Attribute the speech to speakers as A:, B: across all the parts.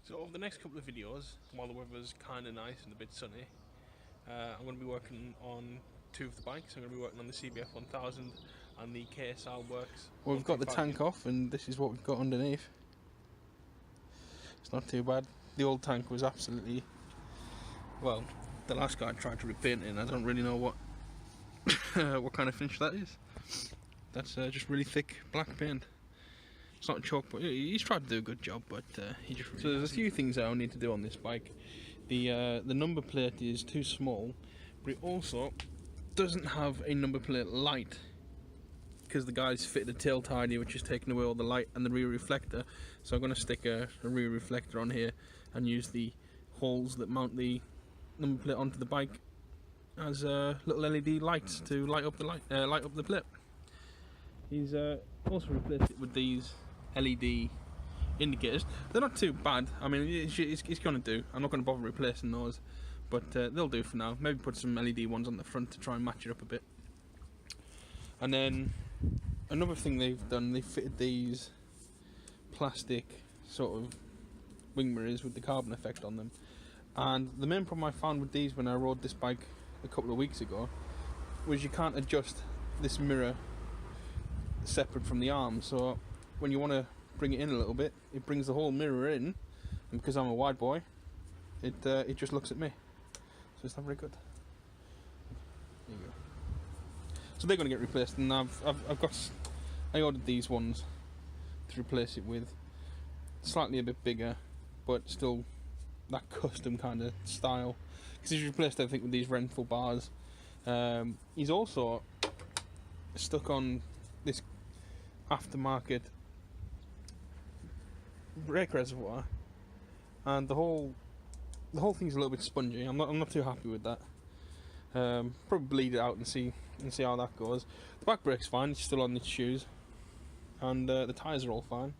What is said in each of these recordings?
A: So over the next couple of videos, while the weather's kind of nice and a bit sunny, I'm going to be working on two of the bikes. I'm going to be working on the CBF 1000 and the KSR Worx.
B: Well, we've got the tank off and this is what we've got underneath. It's not too bad. The old tank was absolutely... well, the last guy tried to repaint it and I don't really know what what kind of finish that is. That's just really thick black paint. It's not chalk, but he's tried to do a good job, but he just really... So there's a few things I need to do on this bike. The number plate is too small, but it also doesn't have a number plate light because the guys fitted a tail tidy which is taking away all the light and the rear reflector. So I'm going to stick a rear reflector on here and use the holes that mount the number plate onto the bike as little LED lights to light up the plate. He's also replaced it with these LED indicators. They're not too bad. I mean, it's going to do. I'm not going to bother replacing those, but they'll do for now. Maybe put some LED ones on the front to try and match it up a bit. And then another thing they've done, they fitted these plastic sort of wing mirrors with the carbon effect on them. And the main problem I found with these when I rode this bike a couple of weeks ago was you can't adjust this mirror separate from the arm. So when you want to bring it in a little bit, it brings the whole mirror in, and because I'm a wide boy, it just looks at me. So it's not very good. There you go. So they're going to get replaced, and I ordered these ones to replace it with. Slightly a bit bigger, but still that custom kind of style. Because he's replaced everything with these rental bars. He's also stuck on this aftermarket brake reservoir, and the whole thing's a little bit spongy. I'm not too happy with that. Probably bleed it out and see how that goes. The back brake's fine; it's still on its shoes, and the tyres are all fine.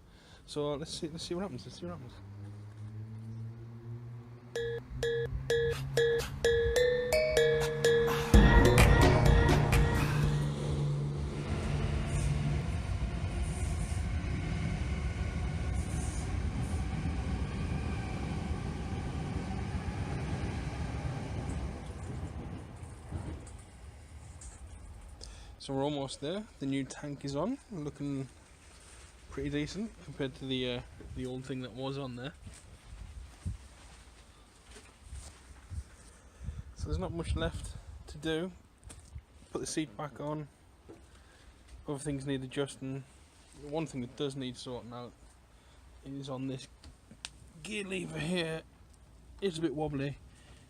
B: So let's see what happens. Let's see what happens. So we're almost there. The new tank is on, looking pretty decent compared to the old thing that was on there. So there's not much left to do. Put the seat back on. Other things need adjusting. One thing that does need sorting out is on this gear lever here. It's a bit wobbly.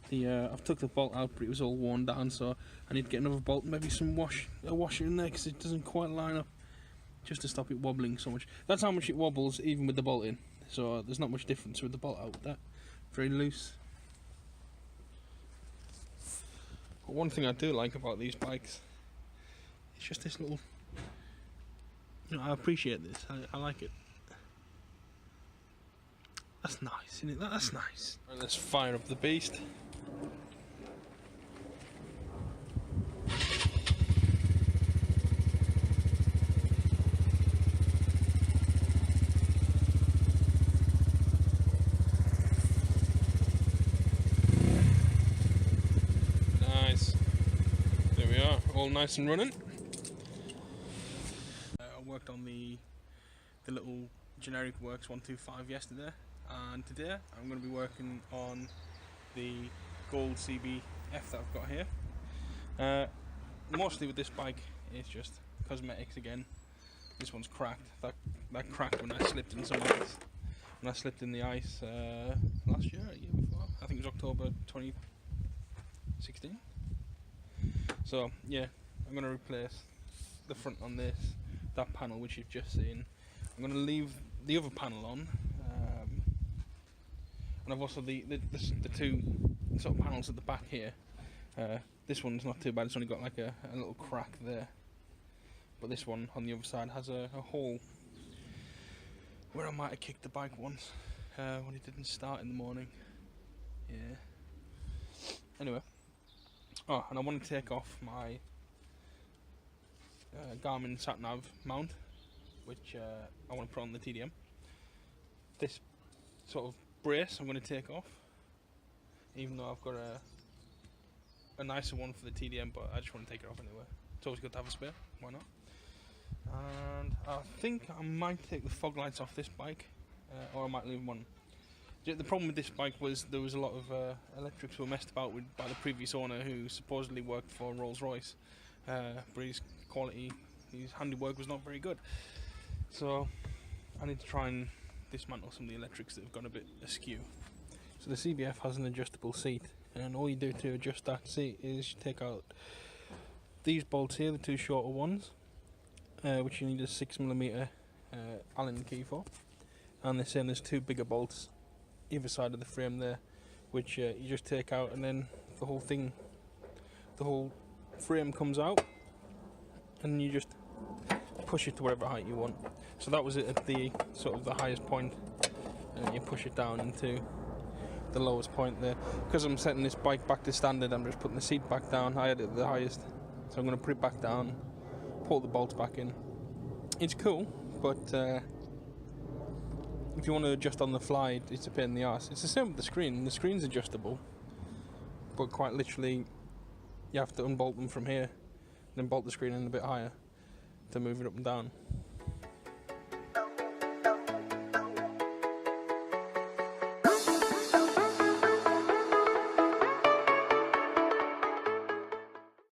B: I've took the bolt out, but it was all worn down, so I need to get another bolt, maybe a washer in there, because it doesn't quite line up, just to stop it wobbling so much. That's how much it wobbles even with the bolt in, so there's not much difference with the bolt out with that. Very loose. But one thing I do like about these bikes, it's just this little, I appreciate this, I like it. That's nice, isn't it? That's nice. Right, let's fire up the beast. Nice. There we are, all nice and running. I worked on the little generic Worx 125 yesterday. And today I'm going to be working on the gold CBF that I've got here. Mostly with this bike it's just cosmetics again. This one's cracked. That cracked when I slipped in some ice. When I slipped in the ice last year, a year before. I think it was October 2016. So yeah, I'm going to replace the front on that panel which you've just seen. I'm going to leave the other panel on. And I've also the two sort of panels at the back here. This one's not too bad, it's only got like a little crack there. But this one on the other side has a hole where I might have kicked the bike once when it didn't start in the morning. Yeah. Anyway. Oh, and I want to take off my Garmin sat-nav mount, which I want to put on the TDM. This sort of brace I'm going to take off, even though I've got a nicer one for the TDM, but I just want to take it off anyway. It's always good to have a spare, why not? And I think I might take the fog lights off this bike, or I might leave one. The problem with this bike was there was a lot of electrics were messed about with by the previous owner, who supposedly worked for Rolls-Royce, but his handiwork was not very good. So I need to try and dismantle some of the electrics that have gone a bit askew. So the CBF has an adjustable seat, and all you do to adjust that seat is you take out these bolts here, the two shorter ones, which you need a 6mm Allen key for, and they're saying there's two bigger bolts either side of the frame there, which you just take out, and then the whole frame comes out, and you just push it to whatever height you want. So that was it at the sort of the highest point, and you push it down into the lowest point there. Because I'm setting this bike back to standard, I'm just putting the seat back down. I had it at the highest, so I'm going to put it back down, pull the bolts back in. It's cool, but if you want to adjust on the fly, it's a pain in the arse. It's the same with the screen. The screen's adjustable, but quite literally you have to unbolt them from here, then bolt the screen in a bit higher to move it up and down.